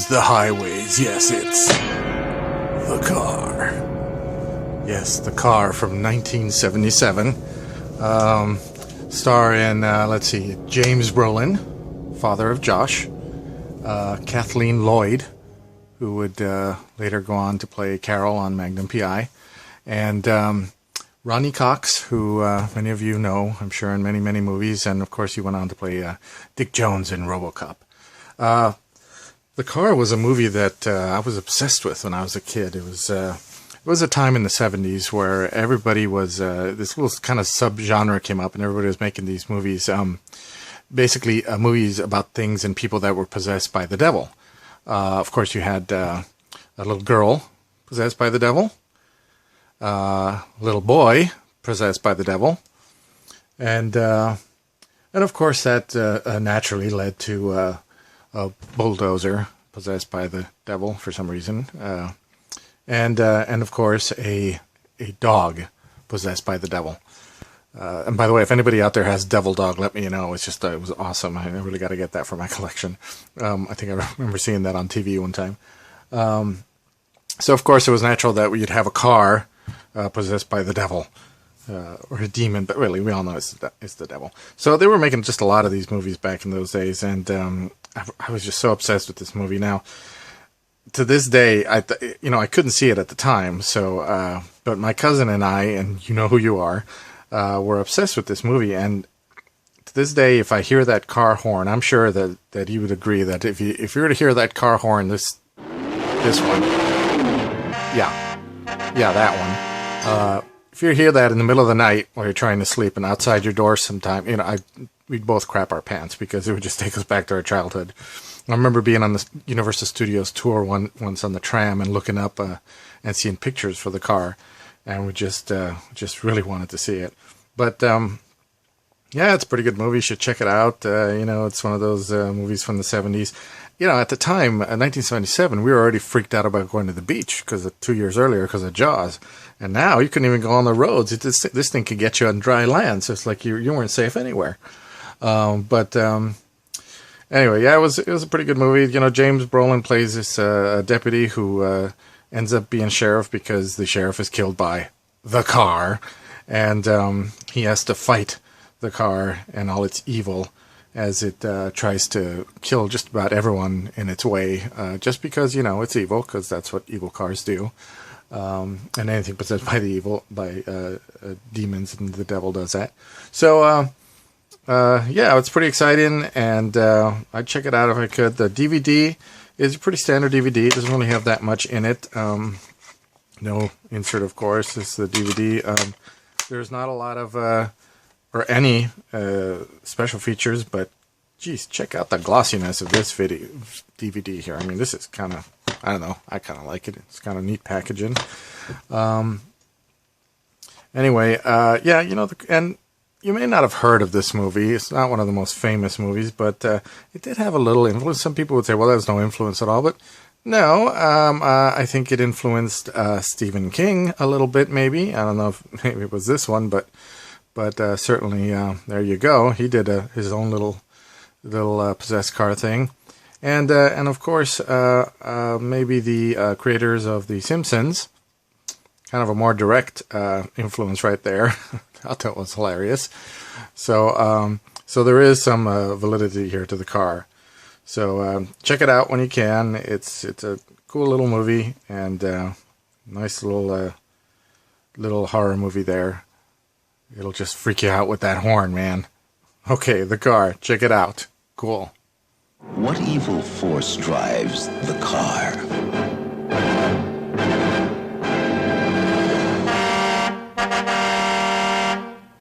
cruise the highways. Yes, it's the car. Yes, the car from 1977. Starring, let's see, James Brolin, father of Josh, Kathleen Loyd, who would later go on to play Carol on Magnum P.I., and Ronny Cox, who many of you know, I'm sure, in many, many movies, and of course he went on to play Dick Jones in RoboCop. The Car was a movie that I was obsessed with when I was a kid. It was a time in the 70s where everybody was, this little kind of subgenre came up and everybody was making these movies, basically movies about things and people that were possessed by the devil. Of course, you had a little girl possessed by the devil, a little boy possessed by the devil, and of course that naturally led to a bulldozer possessed by the devil for some reason, and of course a dog possessed by the devil. And by the way, if anybody out there has Devil Dog, let me know. It's just, it was awesome. I really got to get that for my collection. I think I remember seeing that on TV one time. So of course it was natural that we'd have a car possessed by the devil, or a demon, but really we all know it's the devil. So they were making just a lot of these movies back in those days, and I was just so obsessed with this movie. Now, to this day, I couldn't see it at the time, so but my cousin and I, and you know who you are, were obsessed with this movie. And to this day, if I hear that car horn, I'm sure that you would agree that if you were to hear that car horn, this one, yeah, that one. If you hear that in the middle of the night while you're trying to sleep and outside your door sometime, we'd both crap our pants because it would just take us back to our childhood. I remember being on the Universal Studios tour once on the tram and looking up and seeing pictures for the car, and we just really wanted to see it. But yeah, it's a pretty good movie. You should check it out. It's one of those movies from the 70s. At the time, 1977, we were already freaked out about going to the beach because 2 years earlier because of Jaws. And now you couldn't even go on the roads. This thing could get you on dry land, so it's like you weren't safe anywhere. But anyway, yeah, it was a pretty good movie. James Brolin plays this deputy who ends up being sheriff because the sheriff is killed by the car, and he has to fight the car and all its evil as it tries to kill just about everyone in its way, just because, it's evil, because that's what evil cars do. And anything possessed by by demons, and the devil does that. So, yeah, it's pretty exciting, and I'd check it out if I could. The DVD is a pretty standard DVD. It doesn't really have that much in it. No insert, of course. It's the DVD. There's not a lot of... or any special features, but geez, check out the glossiness of this DVD here. I mean, this is kind of, I don't know, I kind of like it. It's kind of neat packaging. Anyway, yeah, and you may not have heard of this movie. It's not one of the most famous movies, but it did have a little influence. Some people would say, well, there's no influence at all, but no, I think it influenced Stephen King a little bit, maybe. I don't know if maybe it was this one, but certainly, there you go. He did his own little possessed car thing, and of course, maybe the creators of The Simpsons, kind of a more direct influence right there. I thought it was hilarious. So there is some validity here to the car. So check it out when you can. It's a cool little movie and nice little horror movie there. It'll just freak you out with that horn, man. Okay, The Car. Check it out. Cool. What evil force drives the car?